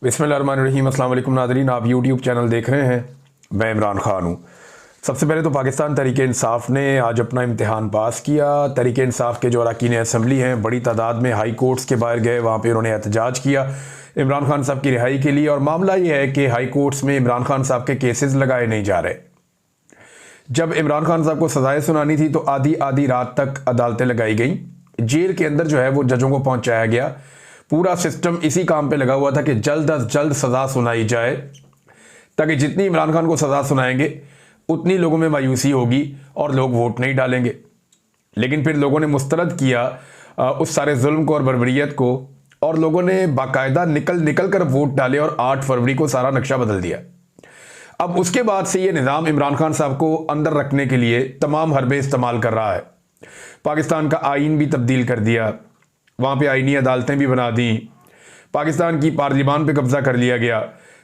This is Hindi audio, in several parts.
बिस्मिल्लाहिर्रहमानिर्रहीम। अस्सलाम वालेकुम नाज़रीन, आप यूट्यूब चैनल देख रहे हैं। मैं इमरान ख़ान हूँ। सबसे पहले तो पाकिस्तान तहरीक इंसाफ़ ने आज अपना इम्तिहान पास किया। तहरीक इंसाफ़ के जो अरकान असम्बली हैं बड़ी तादाद में हाई कोर्ट्स के बाहर गए, वहाँ पे उन्होंने एहतजाज किया इमरान खान साहब की रिहाई के लिए। और मामला ये है कि हाई कोर्ट्स में इमरान खान साहब के केसेस लगाए नहीं जा रहे। जब इमरान खान साहब को सजाएं सुनानी थी तो आधी आधी रात तक अदालतें लगाई गई। जेल के अंदर जो है वो जजों को पहुंचाया गया। पूरा सिस्टम इसी काम पे लगा हुआ था कि जल्द अज जल्द सज़ा सुनाई जाए, ताकि जितनी इमरान खान को सज़ा सुनाएंगे उतनी लोगों में मायूसी होगी और लोग वोट नहीं डालेंगे। लेकिन फिर लोगों ने मुस्तरद किया उस सारे जुल्म को और बर्बरियत को, और लोगों ने बाकायदा निकल कर वोट डाले और 8 फरवरी को सारा नक्शा बदल दिया। अब उसके बाद से ये निज़ाम इमरान खान साहब को अंदर रखने के लिए तमाम हरबे इस्तेमाल कर रहा है। पाकिस्तान का आइन भी तब्दील कर दिया, वहाँ पे आइनी अदालतें भी बना दी, पाकिस्तान की पार्लियामान पे कब्जा कर लिया गया,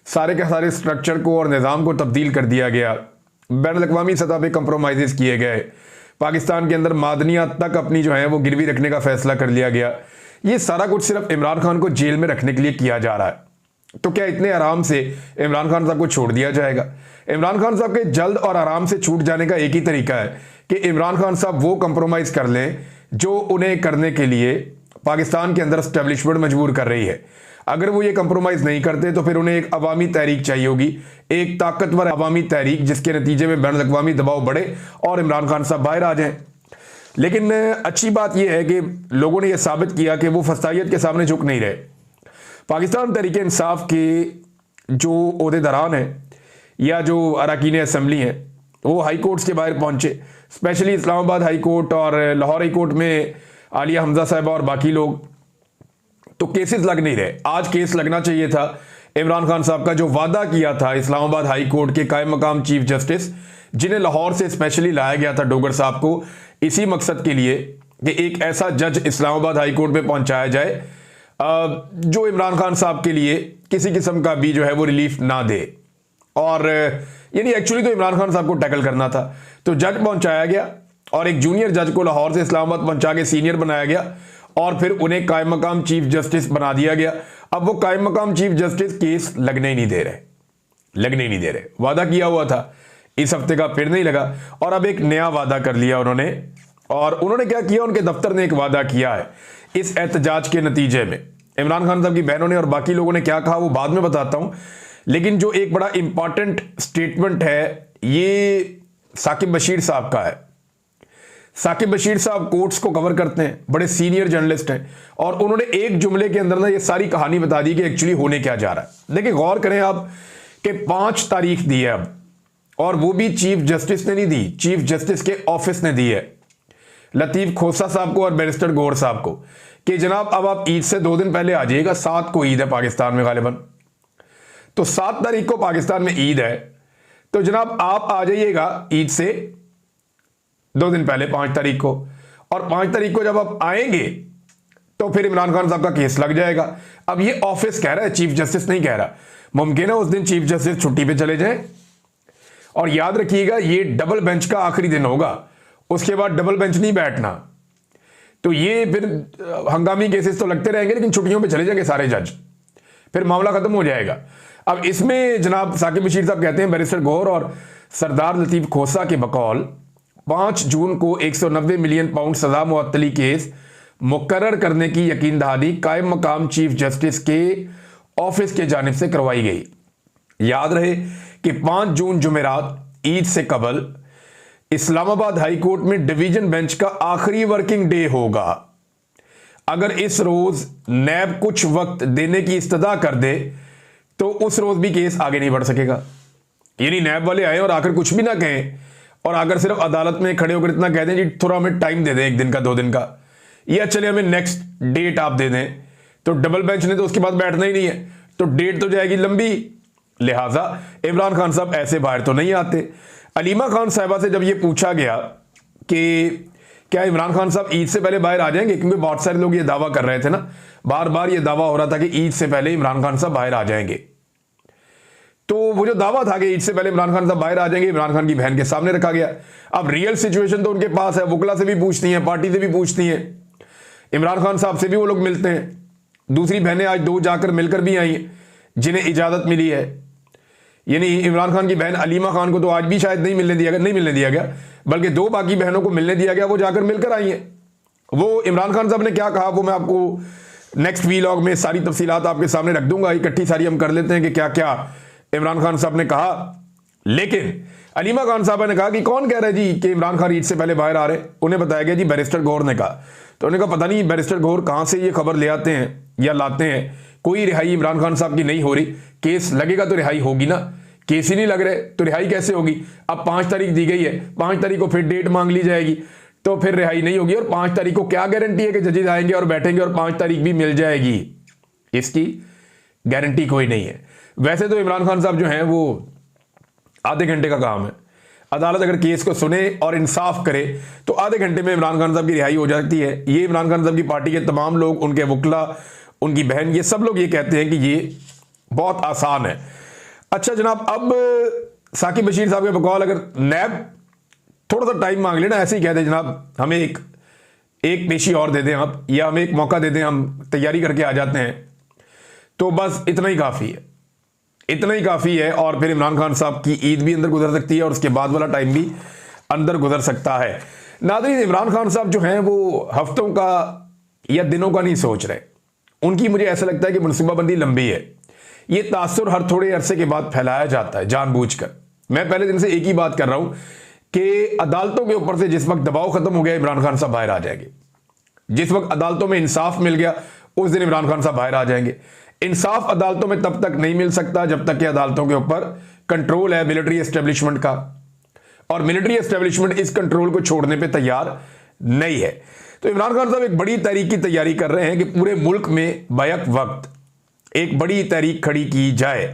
सारे के सारे स्ट्रक्चर को और निज़ाम को तब्दील कर दिया गया, बैनुल-अक़वामी सतह पे कंप्रोमाइज़ किए गए, पाकिस्तान के अंदर मादनियात तक अपनी जो है वो गिरवी रखने का फैसला कर लिया गया। ये सारा कुछ सिर्फ इमरान खान को जेल में रखने के लिए किया जा रहा है। तो क्या इतने आराम से इमरान खान साहब को छोड़ दिया जाएगा? इमरान खान साहब के जल्द और आराम से छूट जाने का एक ही तरीका है कि इमरान खान साहब वो कंप्रोमाइज़ कर लें जो उन्हें करने के लिए पाकिस्तान के अंदर एस्टेब्लिशमेंट मजबूर कर रही है। अगर वो ये कंप्रोमाइज़ नहीं करते तो फिर उन्हें एक अवामी तहरीक चाहिए होगी, एक ताकतवर अवामी तहरीक, जिसके नतीजे में बैनुल-अक़वामी दबाव बढ़े और इमरान खान साहब बाहर आ जाएं। लेकिन अच्छी बात यह है कि लोगों ने यह साबित किया कि वो फसाइयत के सामने झुक नहीं रहे। पाकिस्तान तहरीक इंसाफ के जो ओहदेदारान हैं या जो अरकान असम्बली हैं वो हाई कोर्ट्स के बाहर पहुंचे, स्पेशली इस्लामाबाद हाई कोर्ट और लाहौर हाई कोर्ट में आलिया हमजा साहिबा और बाकी लोग। तो केसेस लग नहीं रहे। आज केस लगना चाहिए था। इमरान खान साहब का जो वादा किया था इस्लामाबाद हाई कोर्ट के कायम मकाम चीफ जस्टिस, जिन्हें लाहौर से स्पेशली लाया गया था डोगर साहब को इसी मकसद के लिए कि एक ऐसा जज इस्लामाबाद हाई कोर्ट में पहुंचाया जाए जो इमरान खान साहब के लिए किसी किस्म का भी जो है वो रिलीफ ना दे। और यानी एक्चुअली तो इमरान खान साहब को टैकल करना था। तो जज पहुंचाया गया और एक जूनियर जज को लाहौर से इस्लामाबाद पहुंचा के सीनियर बनाया गया और फिर उन्हें कायम मकाम चीफ जस्टिस बना दिया गया। अब वो कायम मकाम चीफ जस्टिस केस लगने ही नहीं दे रहे। वादा किया हुआ था, इस हफ्ते का फिर नहीं लगा और अब एक नया वादा कर लिया उन्होंने। और उन्होंने क्या किया, उनके दफ्तर ने एक वादा किया है। इस एहतजाज के नतीजे में इमरान खान साहब की बहनों ने और बाकी लोगों ने क्या कहा वो बाद में बताता हूं। लेकिन जो एक बड़ा इंपॉर्टेंट स्टेटमेंट है ये साकिब बशीर साहब का है। साकिब बशीर साहब कोर्ट्स को कवर करते हैं, बड़े सीनियर जर्नलिस्ट हैं, और उन्होंने एक जुमले के अंदर ना ये सारी कहानी बता दी कि एक्चुअली होने क्या जा रहा है। देखिए, गौर करें आप कि 5 तारीख दी है अब, और वो भी चीफ जस्टिस ने नहीं दी, चीफ जस्टिस के ऑफिस ने दी है लतीफ खोसा साहब को और बैरिस्टर गौर साहब को कि जनाब अब आप ईद से 2 दिन पहले आ जाइएगा। 7 को ईद है पाकिस्तान में गालिबन, तो 7 तारीख को पाकिस्तान में ईद है, तो जनाब आप आ जाइएगा ईद से 2 दिन पहले 5 तारीख को। और 5 तारीख को जब आप आएंगे तो फिर इमरान खान साहब का केस लग जाएगा। अब ये ऑफिस कह रहा है, चीफ जस्टिस नहीं कह रहा। मुमकिन है उस दिन चीफ जस्टिस छुट्टी पे चले जाएं। और याद रखिएगा ये डबल बेंच का आखिरी दिन होगा, उसके बाद डबल बेंच नहीं बैठना। तो ये फिर हंगामी केसेस तो लगते रहेंगे, लेकिन छुट्टियों पे चले जाएंगे सारे जज, फिर मामला खत्म हो जाएगा। अब इसमें जनाब साकिब बशीर साहब कहते हैं बैरिस्टर गौर और सरदार लतीफ खोसा के बकौल 5 जून को 190 मिलियन पाउंड सजा मुअत्तली केस मुकर्रर करने की यकीन दहानी कायम मकाम चीफ जस्टिस के ऑफिस के जानिब से करवाई गई। याद रहे कि 5 जून जुमेरात ईद से कबल इस्लामाबाद हाई कोर्ट में डिवीजन बेंच का आखिरी वर्किंग डे होगा। अगर इस रोज नैब कुछ वक्त देने की इस्तदा कर दे तो उस रोज भी केस आगे नहीं बढ़ सकेगा। यानी नैब वाले आए और आकर कुछ भी ना कहें और आकर सिर्फ अदालत में खड़े होकर इतना कह दें जी थोड़ा हमें टाइम दे दें, 1 दिन का 2 दिन का, या चले हमें नेक्स्ट डेट आप दे दें, तो डबल बेंच ने तो उसके बाद बैठना ही नहीं है, तो डेट तो जाएगी लंबी। लिहाजा इमरान खान साहब ऐसे बाहर तो नहीं आते। अलीमा खान साहिबा से जब ये पूछा गया कि क्या इमरान खान साहब ईद से पहले बाहर आ जाएंगे, क्योंकि बहुत सारे लोग ये दावा कर रहे थे ना, बार बार ये दावा हो रहा था कि ईद से पहले इमरान खान साहब बाहर आ जाएंगे। तो वो जो दावा था कि ईद से पहले इमरान खान साहब बाहर आ जाएंगे, इमरान खान की बहन के सामने रखा गया। अब रियल सिचुएशन तो उनके पास है, वकला से भी पूछती हैं, पार्टी से भी पूछती हैं, इमरान खान साहब से भी वो लोग मिलते हैं। दूसरी बहनें आज 2 जाकर मिलकर भी आई हैं। जिन्हें इजाज़त मिली है। यानी इमरान खान की बहन अलीमा खान को तो आज भी शायद नहीं मिलने दिया गया, बल्कि 2 बाकी बहनों को मिलने दिया गया, वो जाकर मिलकर आई हैं। वो इमरान खान साहब ने क्या कहा वो मैं आपको नेक्स्ट वीलॉग में सारी तफसीलात आपके सामने रख दूंगा। इकट्ठी सारी हम कर लेते हैं कि क्या क्या इमरान खान साहब ने कहा। लेकिन अलीमा खान साहब ने कहा कि कौन कह रहा है जी कि इमरान खान ईद से पहले बाहर आ रहे। उन्हें बताया गया जी बैरिस्टर गौहर ने कहा। तो उन्होंने कहा पता नहीं बैरिस्टर गौहर कहाँ से ये खबर ले आते हैं या लाते हैं, कोई रिहाई इमरान खान साहब की नहीं हो रही। केस लगेगा तो रिहाई होगी ना, केस ही नहीं लग रहे तो रिहाई कैसे होगी। अब 5 तारीख दी गई है, 5 तारीख को फिर डेट मांग ली जाएगी तो फिर रिहाई नहीं होगी। और 5 तारीख को क्या गारंटी है कि जजेस आएंगे और बैठेंगे और 5 तारीख भी मिल जाएगी, इसकी गारंटी कोई नहीं है। वैसे तो इमरान खान साहब जो हैं वो आधे घंटे का काम है। अदालत अगर केस को सुने और इंसाफ करे तो आधे घंटे में इमरान खान साहब की रिहाई हो जाती है। ये इमरान खान साहब की पार्टी के तमाम लोग, उनके वकला, उनकी बहन, ये सब लोग ये कहते हैं कि ये बहुत आसान है। अच्छा जनाब, अब साकिब बशीर साहब के बकौल अगर नैब थोड़ा सा टाइम मांग लेना, ऐसे ही कह दे जनाब हमें एक पेशी और दे दें आप, या हमें एक मौका दे दें, हम तैयारी करके आ जाते हैं, तो बस इतना ही काफ़ी है, इतना ही काफ़ी है। और फिर इमरान खान साहब की ईद भी अंदर गुजर सकती है और उसके बाद वाला टाइम भी अंदर गुजर सकता है। नाज़रीन, इमरान खान साहब जो हैं वो हफ्तों का या दिनों का नहीं सोच रहे। उनकी मुझे ऐसा लगता है कि मनसूबाबंदी लंबी है। ये तासुर हर थोड़े अरसे के बाद फैलाया जाता है जानबूझकर। मैं पहले दिन से एक ही बात कर रहा हूं कि अदालतों के ऊपर से जिस वक्त दबाव खत्म हो गया इमरान खान साहब बाहर आ जाएंगे। जिस वक्त अदालतों में इंसाफ मिल गया उस दिन इमरान खान साहब बाहर आ जाएंगे। इंसाफ अदालतों में तब तक नहीं मिल सकता जब तक कि अदालतों के ऊपर कंट्रोल है मिलिट्री एस्टेब्लिशमेंट का, और मिलिट्री एस्टेब्लिशमेंट इस कंट्रोल को छोड़ने पे तैयार नहीं है। तो इमरान खान साहब एक बड़ी तहरीक की तैयारी कर रहे हैं कि पूरे मुल्क में बैक वक्त एक बड़ी तहरीक खड़ी की जाए।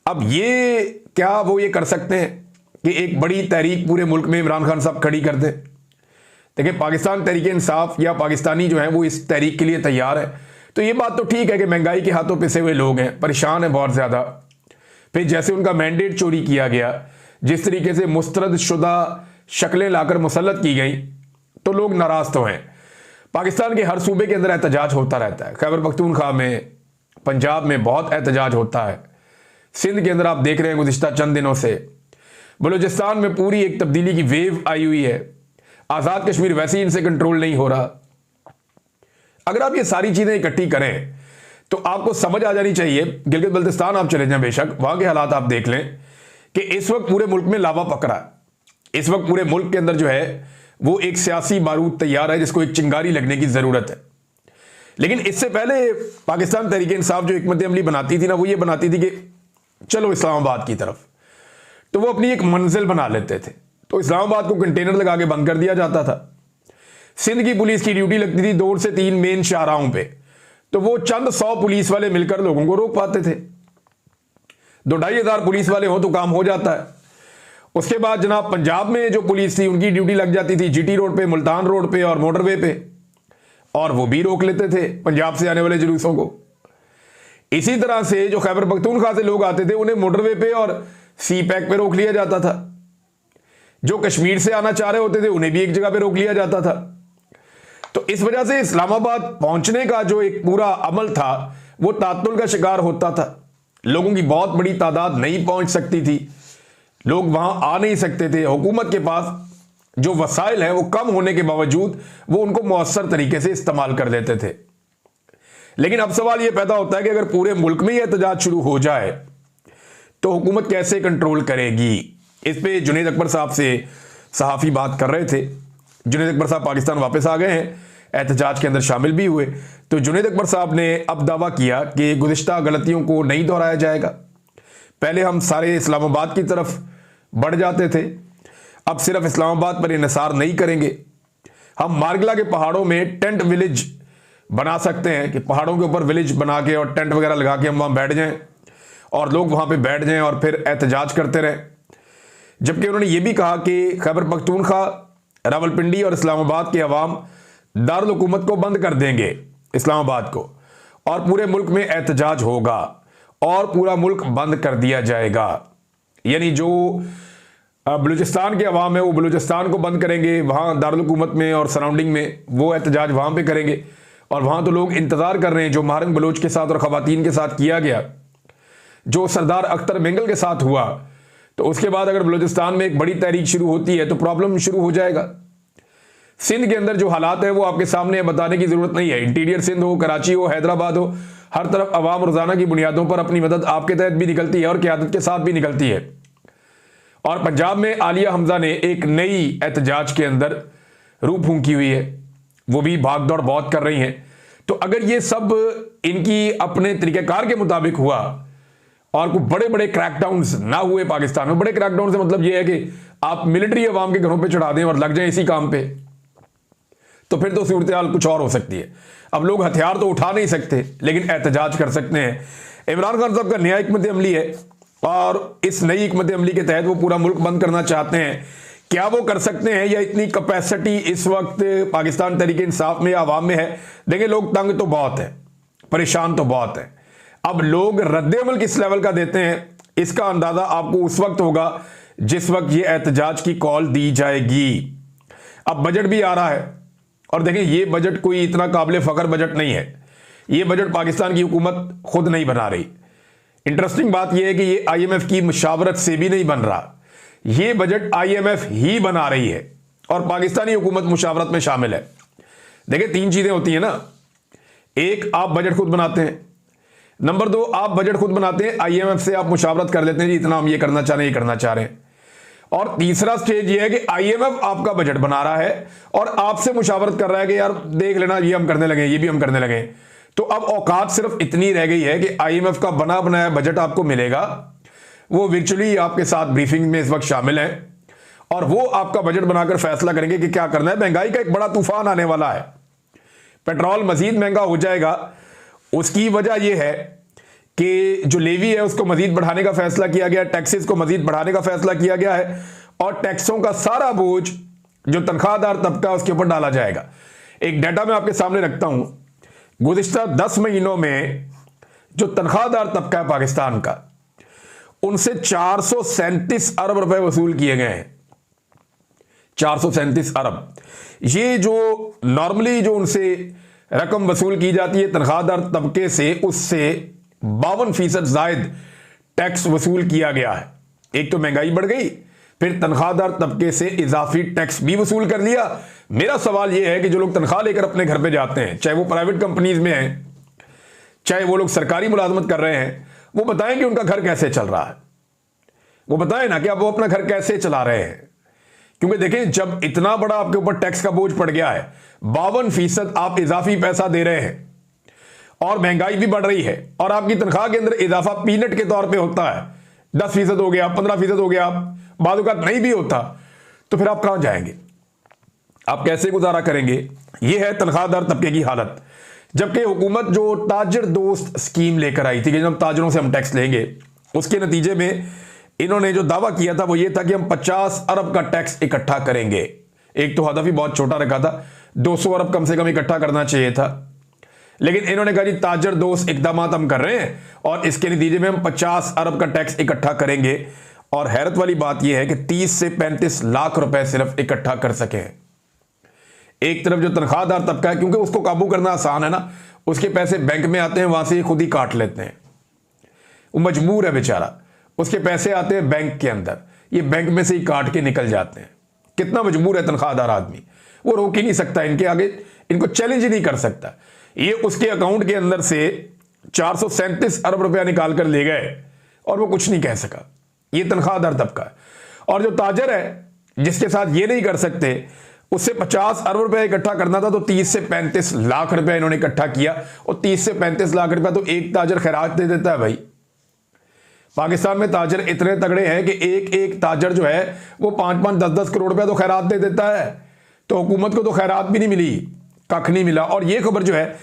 अब ये क्या वो ये कर सकते हैं कि एक बड़ी तहरीक पूरे मुल्क में इमरान खान साहब खड़ी कर दें? देखिए, पाकिस्तान तहरीक इंसाफ या पाकिस्तानी जो है वो इस तहरीक के लिए तैयार है। तो ये बात तो ठीक है कि महंगाई के हाथों पिसे हुए लोग हैं, परेशान हैं बहुत ज़्यादा। फिर जैसे उनका मैंडेट चोरी किया गया, जिस तरीके से मुस्तरद शुदा शक्लें लाकर मुसल्लत की गई, तो लोग नाराज़ तो हैं। पाकिस्तान के हर सूबे के अंदर एहतजाज होता रहता है। खैबर पख्तूनख्वा में, पंजाब में बहुत एहतजाज होता है। सिंध के अंदर आप देख रहे हैं गुज़िश्ता चंद दिनों से। बलूचिस्तान में पूरी एक तब्दीली की वेव आई हुई है। आज़ाद कश्मीर वैसे ही इनसे कंट्रोल नहीं हो रहा। अगर आप ये सारी चीज़ें इकट्ठी करें तो आपको समझ आ जानी चाहिए। गिलगित बल्तिस्तान आप चले जाएं, बेशक वहाँ के हालात आप देख लें कि इस वक्त पूरे मुल्क में लावा पकड़ा है। इस वक्त पूरे मुल्क के अंदर जो है वो एक सियासी बारूद तैयार है जिसको एक चिंगारी लगने की ज़रूरत है। लेकिन इससे पहले पाकिस्तान तहरीक इंसाफ जो हिकमत अमली बनाती थी ना, वो ये बनाती थी कि चलो इस्लामाबाद की तरफ, तो वो अपनी एक मंजिल बना लेते थे। तो इस्लामाबाद को कंटेनर लगा के बंद कर दिया जाता था। सिंध की पुलिस की ड्यूटी लगती थी 2 से 3 मेन शाहराहों पे, तो वो चंद 100 पुलिस वाले मिलकर लोगों को रोक पाते थे। 2-2.5 हज़ार पुलिस वाले हो तो काम हो जाता है। उसके बाद जनाब पंजाब में जो पुलिस थी उनकी ड्यूटी लग जाती थी जीटी रोड पे, मुल्तान रोड पे और मोटरवे पे, और वो भी रोक लेते थे पंजाब से आने वाले जुलूसों को। इसी तरह से जो खैबर पख्तूनख्वा से लोग आते थे उन्हें मोटरवे पे और सी पैक पे रोक लिया जाता था। जो कश्मीर से आना चाह रहे होते थे उन्हें भी एक जगह पे रोक लिया जाता था। तो इस वजह से इस्लामाबाद पहुंचने का जो एक पूरा अमल था वो तातुल का शिकार होता था। लोगों की बहुत बड़ी तादाद नहीं पहुंच सकती थी, लोग वहां आ नहीं सकते थे। हुकूमत के पास जो वसाइल है वो कम होने के बावजूद वो उनको मौसर तरीके से इस्तेमाल कर लेते थे। लेकिन अब सवाल ये पैदा होता है कि अगर पूरे मुल्क में ही एहतजाज शुरू हो जाए तो हुकूमत कैसे कंट्रोल करेगी? इस पे जुनैद अकबर साहब से सहाफ़ी बात कर रहे थे। जुनैद अकबर साहब पाकिस्तान वापस आ गए हैं, एहतजाज के अंदर शामिल भी हुए। तो जुनैद अकबर साहब ने अब दावा किया कि गुज़िश्ता गलतियों को नहीं दोहराया जाएगा। पहले हम सारे इस्लामाबाद की तरफ बढ़ जाते थे, अब सिर्फ इस्लामाबाद पर इन्हिसार नहीं करेंगे। हम मारगला के पहाड़ों में टेंट विलेज बना सकते हैं कि पहाड़ों के ऊपर विलेज बना के और टेंट वगैरह लगा के हम वहाँ बैठ जाएं और लोग वहाँ पे बैठ जाएं और फिर एहतजाज करते रहें। जबकि उन्होंने ये भी कहा कि खैबर पख्तूनख्वा, रावलपिंडी और इस्लामाबाद के अवाम दारुल हुकूमत को बंद कर देंगे इस्लामाबाद को, और पूरे मुल्क में एहतजाज होगा और पूरा मुल्क बंद कर दिया जाएगा। यानी जो बलूचिस्तान के अवाम है वो बलूचिस्तान को बंद करेंगे, वहाँ दारुल हुकूमत में और सराउंडिंग में वो एहतजाज वहाँ पे करेंगे। और वहाँ तो लोग इंतज़ार कर रहे हैं जो महारंग बलोच के साथ और ख़वातीन के साथ किया गया जो सरदार अख्तर मेंगल के साथ हुआ, तो उसके बाद अगर बलूचिस्तान में एक बड़ी तहरीक शुरू होती है तो प्रॉब्लम शुरू हो जाएगा। सिंध के अंदर जो हालात है वो आपके सामने बताने की जरूरत नहीं है। इंटीरियर सिंध हो, कराची हो, हैदराबाद हो, हर तरफ अवाम रोजाना की बुनियादों पर अपनी मदद आपके तहत भी निकलती है और क़यादत के साथ भी निकलती है। और पंजाब में आलिया हमजा ने एक नई एहतजाज के अंदर रूह फूंकी हुई है, वो भी भाग दौड़ बहुत कर रही हैं। तो अगर ये सब इनकी अपने तरीक़ेकार के मुताबिक हुआ और कोई बड़े बड़े क्रैकडाउन्स ना हुए पाकिस्तान में, बड़े क्रैकडाउन से मतलब ये है कि आप मिलिट्री अवाम के घरों पे चढ़ा दें और लग जाए इसी काम पे, तो फिर तो सूरत हाल कुछ और हो सकती है। अब लोग हथियार तो उठा नहीं सकते लेकिन एहतजाज कर सकते हैं। इमरान खान साहब का नया हिकमत अमली है और इस नई हिकमत अमली के तहत वो पूरा मुल्क बंद करना चाहते हैं। क्या वो कर सकते हैं या इतनी कैपेसिटी इस वक्त पाकिस्तान तहरीक इंसाफ में या आवाम में है? देखिए, लोग तंग तो बहुत है, परेशान तो बहुत है। अब लोग रद्द-ए-अमल किस लेवल का देते हैं इसका अंदाजा आपको उस वक्त होगा जिस वक्त ये एहतजाज की कॉल दी जाएगी। अब बजट भी आ रहा है और देखें, ये बजट कोई इतना काबिल फख्र बजट नहीं है। ये बजट पाकिस्तान की हुकूमत खुद नहीं बना रही। इंटरेस्टिंग बात यह है कि ये IMF की मुशावरत से भी नहीं बन रहा, ये बजट IMF ही बना रही है और पाकिस्तानी हुकूमत मुशावरत में शामिल है। देखिए, 3 चीजें होती हैं ना, एक आप बजट खुद बनाते हैं, नंबर 2 आप बजट खुद बनाते हैं, IMF से आप मुशावरत कर लेते हैं जी इतना हम ये करना चाह रहे हैं, ये करना चाह रहे हैं, और तीसरा स्टेज ये है कि IMF आपका बजट बना रहा है और आपसे मुशावरत कर रहा है कि यार देख लेना, ये हम करने लगे, ये भी हम करने लगे। तो अब औकात सिर्फ इतनी रह गई है कि IMF का बना बनाया बजट आपको मिलेगा, वो वर्चुअली आपके साथ ब्रीफिंग में इस वक्त शामिल है और वो आपका बजट बनाकर फैसला करेंगे कि क्या करना है। महंगाई का एक बड़ा तूफान आने वाला है, पेट्रोल मजीद महंगा हो जाएगा। उसकी वजह यह है कि जो लेवी है उसको मजीद बढ़ाने का फैसला किया गया, टैक्सेस को मजीद बढ़ाने का फैसला किया गया है और टैक्सों का सारा बोझ जो तनख्वाहदार तबका उसके ऊपर डाला जाएगा। एक डाटा मैं आपके सामने रखता हूं, गुज़िश्ता 10 महीनों में जो तनख्वाहदार तबका है पाकिस्तान का, उनसे 437 अरब रुपए वसूल किए गए हैं। 437 अरब, ये जो नॉर्मली जो उनसे रकम वसूल की जाती है तनख्वाहदार तबके से, उससे 52% जायद टैक्स वसूल किया गया है। एक तो महंगाई बढ़ गई, फिर तनख्वाहदार तबके से इजाफी टैक्स भी वसूल कर लिया। मेरा सवाल यह है कि जो लोग तनख्वाह लेकर अपने घर पे जाते हैं, चाहे वो प्राइवेट कंपनीज में हैं, चाहे वो लोग सरकारी मुलाजमत कर रहे हैं, वो बताएं कि उनका घर कैसे चल रहा है। वो बताएं ना कि अब वो अपना घर कैसे चला रहे हैं। क्योंकि देखें, जब इतना बड़ा आपके ऊपर टैक्स का बोझ पड़ गया है, 52% आप इजाफी पैसा दे रहे हैं और महंगाई भी बढ़ रही है और आपकी तनख्वाह के अंदर इजाफा पीनट के तौर पे होता है, 10% हो गया, 15% हो गया, बाद का नहीं भी होता, तो फिर आप कहां जाएंगे? आप कैसे गुजारा करेंगे? यह है तनख्वाहदार तबके की हालत। जबकि हुकूमत जो ताजर दोस्त स्कीम लेकर आई थी कि जब ताजरों से हम टैक्स लेंगे, उसके नतीजे में इन्होंने जो दावा किया था वो ये था कि हम 50 अरब का टैक्स इकट्ठा करेंगे। एक तो हदफ ही बहुत छोटा रखा था, 200 अरब कम से कम इकट्ठा करना चाहिए था, लेकिन इन्होंने कहा जी ताजर दोस्त इकदाम हम कर रहे हैं और इसके नतीजे में हम 50 अरब का टैक्स इकट्ठा करेंगे। और हैरत वाली बात यह है कि 30 से 35 लाख रुपए सिर्फ इकट्ठा कर सके हैं। एक तरफ जो तनख्वाहदार तबका है, क्योंकि उसको काबू करना आसान है ना, उसके पैसे बैंक में आते हैं, वहां से खुद ही काट लेते हैं, वो मजबूर है बेचारा, उसके पैसे आते हैं बैंक के अंदर, ये बैंक में से ही काट के निकल जाते हैं। कितना मजबूर है तनख्वाहदार आदमी, वो रोक ही नहीं सकता, इनके आगे इनको चैलेंज ही नहीं कर सकता। ये उसके अकाउंट के अंदर से 437 अरब रुपया निकाल कर ले गए और वो कुछ नहीं कह सका। ये तनख्वाहदार तबका है। और जो ताजर है जिसके साथ ये नहीं कर सकते, उससे 50 अरब रुपए इकट्ठा करना था, तो 30 से 35 लाख रुपए इन्होंने इकट्ठा किया। और 30 से 35 लाख रुपया तो एक ताजर खैरात दे देता है भाई। पाकिस्तान में ताजर इतने तगड़े हैं कि एक एक ताजर जो है वो 5-5, 10-10 करोड़ रुपया तो खैरात दे देता है। तो हुकूमत को तो खैरात भी नहीं मिली, कख नहीं मिला। और ये खबर जो है,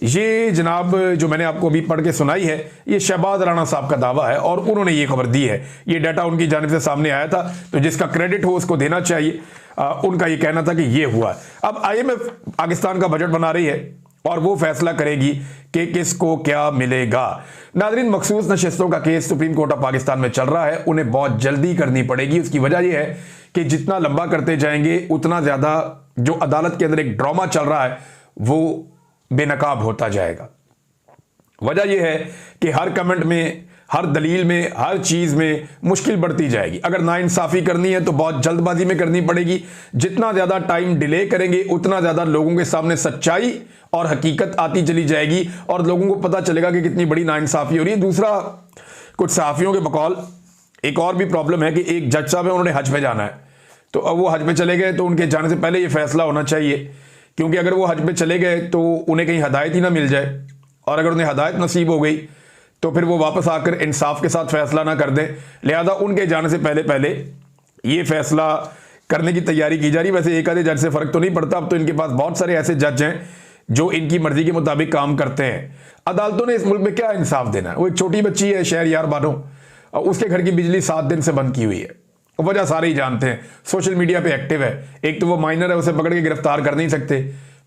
ये जनाब जो मैंने आपको अभी पढ़ के सुनाई है, ये शहबाज राणा साहब का दावा है और उन्होंने ये खबर दी है। ये डाटा उनकी जानिब से सामने आया था, तो जिसका क्रेडिट हो उसको देना चाहिए। उनका ये कहना था कि ये हुआ। अब IMF पाकिस्तान का बजट बना रही है और वो फैसला करेगी कि किसको क्या मिलेगा। नाज़रीन, मखसूस नशिस्तों का case supreme court of Pakistan में चल रहा है, उन्हें बहुत जल्दी करनी पड़ेगी। उसकी वजह यह है कि जितना लंबा करते जाएंगे उतना ज्यादा जो अदालत के अंदर एक ड्रामा चल रहा है वो बेनकाब होता जाएगा। वजह यह है कि हर कमेंट में, हर दलील में, हर चीज़ में मुश्किल बढ़ती जाएगी। अगर नाइंसाफ़ी करनी है तो बहुत जल्दबाजी में करनी पड़ेगी। जितना ज़्यादा टाइम डिले करेंगे उतना ज़्यादा लोगों के सामने सच्चाई और हकीकत आती चली जाएगी और लोगों को पता चलेगा कि कितनी बड़ी नाइंसाफ़ी हो रही है। दूसरा, कुछ सहाफ़ियों के बकौल एक और भी प्रॉब्लम है कि एक जज साहब है, उन्होंने हज पे जाना है, तो अब वो हज पे चले गए तो उनके जाने से पहले ये फैसला होना चाहिए, क्योंकि अगर वो हज पे चले गए तो उन्हें कहीं हदायत ही ना मिल जाए, और अगर उन्हें हदायत नसीब हो गई तो फिर वो वापस आकर इंसाफ के साथ फैसला ना कर दें। लिहाजा उनके जाने से पहले पहले ये फैसला करने की तैयारी की जा रही है। वैसे एक आधे जज से फ़र्क तो नहीं पड़ता, अब तो इनके पास बहुत सारे ऐसे जज हैं जो इनकी मर्जी के मुताबिक काम करते हैं। अदालतों ने इस मुल्क में क्या इंसाफ देना है? वो एक छोटी बच्ची है शहरयार बानो, उसके घर की बिजली 7 दिन से बंद की हुई है। वजह सारे ही जानते हैं, सोशल मीडिया पे एक्टिव है। एक तो वो माइनर है, उसे पकड़ के गिरफ्तार कर नहीं सकते।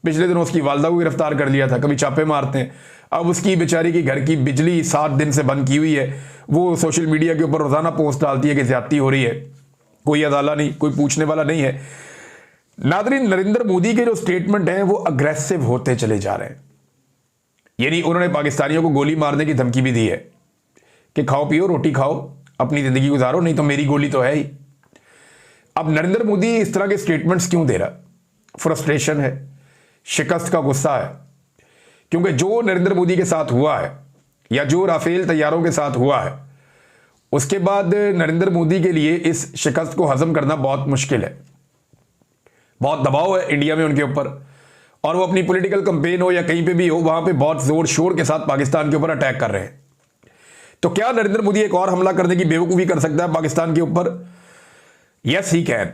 पिछले दिनों उसकी वालदा को गिरफ्तार कर लिया था, कभी छापे मारते हैं। अब उसकी बेचारी की घर की बिजली 7 दिन से बंद की हुई है। वो सोशल मीडिया के ऊपर रोजाना पोस्ट डालती है कि ज्यादती हो रही है, कोई अदालत नहीं, कोई पूछने वाला नहीं है। नादरीन, नरेंद्र मोदी के जो स्टेटमेंट हैं वो अग्रेसिव होते चले जा रहे हैं। यानी उन्होंने पाकिस्तानियों को गोली मारने की धमकी भी दी है कि खाओ पियो, रोटी खाओ, अपनी जिंदगी गुजारो, नहीं तो मेरी गोली तो है ही। अब नरेंद्र मोदी इस तरह के स्टेटमेंट्स क्यों दे रहा? फ्रस्ट्रेशन है, शिकस्त का गुस्सा है, क्योंकि जो नरेंद्र मोदी के साथ हुआ है या जो राफेल तैयारों के साथ हुआ है, उसके बाद नरेंद्र मोदी के लिए इस शिकस्त को हजम करना बहुत मुश्किल है। बहुत दबाव है इंडिया में उनके ऊपर, और वो अपनी पॉलिटिकल कैंपेन हो या कहीं पे भी हो, वहां पे बहुत जोर शोर के साथ पाकिस्तान के ऊपर अटैक कर रहे हैं। तो क्या नरेंद्र मोदी एक और हमला करने की बेवकूफ़ी कर सकता है पाकिस्तान के ऊपर? Yes he can.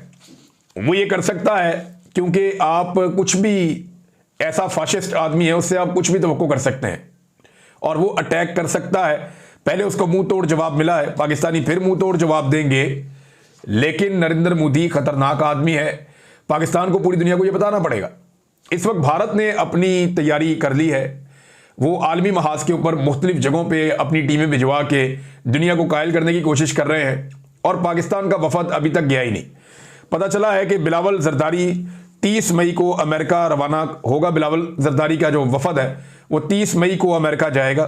वो ये कर सकता है क्योंकि आप कुछ भी ऐसा फाशिस्ट आदमी है उससे आप कुछ भी तवक्को कर सकते हैं और वो अटैक कर सकता है। पहले उसको मुंह तोड़ जवाब मिला है, पाकिस्तानी फिर मुंह तोड़ जवाब देंगे। लेकिन नरेंद्र मोदी खतरनाक आदमी है, पाकिस्तान को, पूरी दुनिया को ये बताना पड़ेगा। इस वक्त भारत ने अपनी तैयारी कर ली है, वो आलमी महाज के ऊपर मुख्तलिफ जगहों पे अपनी टीमें भिजवा के दुनिया को कायल करने की कोशिश कर रहे हैं, और पाकिस्तान का वफद अभी तक गया ही नहीं। पता चला है कि बिलावल जरदारी 30 मई को अमेरिका रवाना होगा। बिलावल जरदारी का जो वफद है वो 30 मई को अमेरिका जाएगा।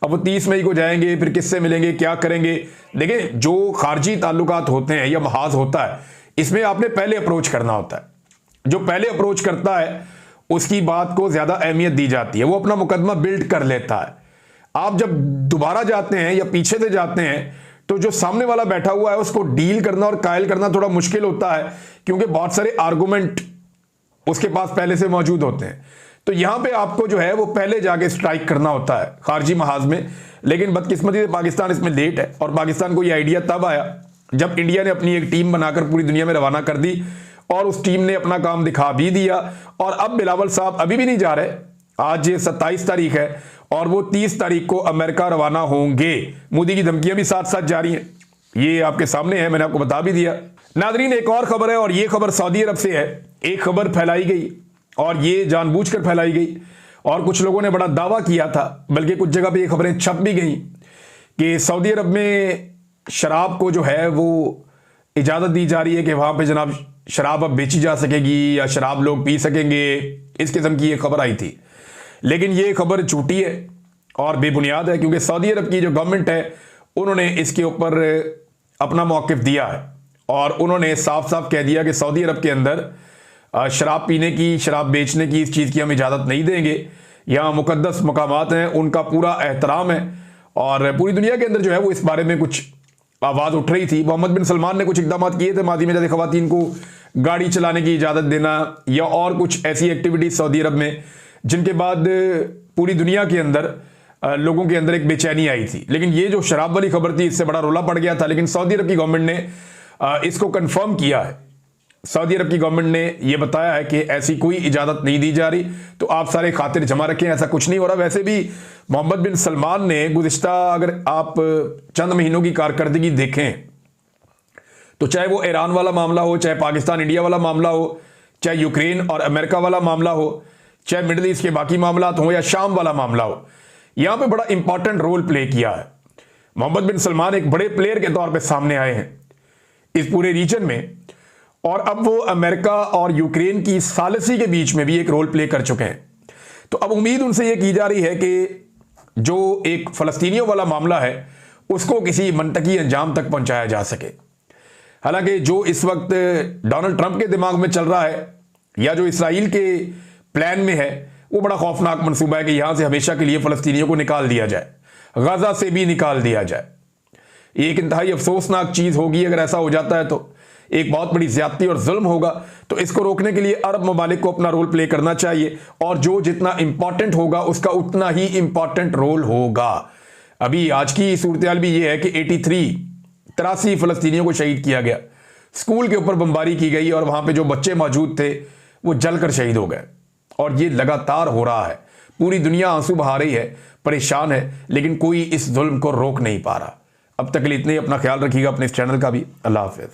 अब वो 30 मई को जाएंगे, फिर किससे मिलेंगे, क्या करेंगे? देखिए, जो खारजी ताल्लुकात होते हैं या महाज होता है, इसमें आपने पहले अप्रोच करना होता है। जो पहले अप्रोच करता है उसकी बात को ज्यादा अहमियत दी जाती है, वो अपना मुकदमा बिल्ड कर लेता है। आप जब दोबारा जाते हैं या पीछे से जाते हैं तो जो सामने वाला बैठा हुआ है उसको डील करना और कायल करना थोड़ा मुश्किल होता है, क्योंकि बहुत सारे आर्गुमेंट उसके पास पहले से मौजूद होते हैं। तो यहां पे आपको जो है वो पहले जाके स्ट्राइक करना होता है खारजी महाज में। लेकिन बदकिस्मती से पाकिस्तान इसमें लेट है, और पाकिस्तान को ये आइडिया तब आया जब इंडिया ने अपनी एक टीम बनाकर पूरी दुनिया में रवाना कर दी, और उस टीम ने अपना काम दिखा भी दिया। और अब बिलावल साहब अभी भी नहीं जा रहे। आज 27 तारीख है और वो 30 तारीख को अमेरिका रवाना होंगे। मोदी की धमकियां भी साथ साथ जारी हैं, ये आपके सामने है, मैंने आपको बता भी दिया। नादरीन, एक और खबर है, और ये खबर सऊदी अरब से है। एक खबर फैलाई गई और ये जानबूझकर फैलाई गई, और कुछ लोगों ने बड़ा दावा किया था, बल्कि कुछ जगह पे ये खबरें छप भी गई कि सऊदी अरब में शराब को जो है वो इजाज़त दी जा रही है कि वहाँ पे जनाब शराब अब बेची जा सकेगी या शराब लोग पी सकेंगे। इस किस्म की ये खबर आई थी, लेकिन ये खबर झूठी है और बेबुनियाद है, क्योंकि सऊदी अरब की जो गवर्नमेंट है उन्होंने इसके ऊपर अपना मौक़िफ़ दिया है, और उन्होंने साफ साफ कह दिया कि सऊदी अरब के अंदर शराब पीने की, शराब बेचने की, इस चीज़ की हम इजाज़त नहीं देंगे। यहाँ मुकद्दस मकामात हैं, उनका पूरा एहतराम है, और पूरी दुनिया के अंदर जो है वो इस बारे में कुछ आवाज़ उठ रही थी। मोहम्मद बिन सलमान ने कुछ इकदाम किए थे मादी में, जैसे ख़वातीन को गाड़ी चलाने की इजाज़त देना या और कुछ ऐसी एक्टिविटीज़ सऊदी अरब में, जिनके बाद पूरी दुनिया के अंदर लोगों के अंदर एक बेचैनी आई थी। लेकिन ये जो शराब वाली खबर थी, इससे बड़ा रोला पड़ गया था। लेकिन सऊदी अरब की गवर्नमेंट ने इसको कंफर्म किया है। सऊदी अरब की गवर्नमेंट ने यह बताया है कि ऐसी कोई इजाज़त नहीं दी जा रही, तो आप सारे खातिर जमा रखें, ऐसा कुछ नहीं हो रहा। वैसे भी मोहम्मद बिन सलमान ने गुज़िश्ता, अगर आप चंद महीनों की कारकर्दगी देखें, तो चाहे वो ईरान वाला मामला हो, चाहे पाकिस्तान इंडिया वाला मामला हो, चाहे यूक्रेन और अमेरिका वाला मामला हो, चाहे मिडल ईस्ट के बाकी मामला हो या शाम वाला मामला हो, यहां पे बड़ा इंपॉर्टेंट रोल प्ले किया है। मोहम्मद बिन सलमान एक बड़े प्लेयर के तौर पे सामने आए हैं इस पूरे रीजन में, और अब वो अमेरिका और यूक्रेन की सालिसी के बीच में भी एक रोल प्ले कर चुके हैं। तो अब उम्मीद उनसे ये की जा रही है कि जो एक फ़लस्तीनियों वाला मामला है उसको किसी मंतकी अंजाम तक पहुंचाया जा सके। हालांकि जो इस वक्त डोनाल्ड ट्रंप के दिमाग में चल रहा है या जो इसराइल के प्लान में है, वो बड़ा खौफनाक मंसूबा है कि यहां से हमेशा के लिए फलस्तीनियों को निकाल दिया जाए, गाजा से भी निकाल दिया जाए। एक इंतहाई अफसोसनाक चीज होगी अगर ऐसा हो जाता है, तो एक बहुत बड़ी ज्यादती और जुल्म होगा। तो इसको रोकने के लिए अरब ममालिक को अपना रोल प्ले करना चाहिए, और जो जितना इंपॉर्टेंट होगा उसका उतना ही इंपॉर्टेंट रोल होगा। अभी आज की सूरत भी यह है कि 83 फलस्तीनियों को शहीद किया गया, स्कूल के ऊपर बमबारी की गई और वहां पे जो बच्चे मौजूद थे वो जलकर शहीद हो गए। और ये लगातार हो रहा है, पूरी दुनिया आंसू बहा रही है, परेशान है, लेकिन कोई इस जुल्म को रोक नहीं पा रहा। अब तक के लिए इतने ही। अपना ख्याल रखिएगा, अपने इस चैनल का भी। अल्लाह हाफिज।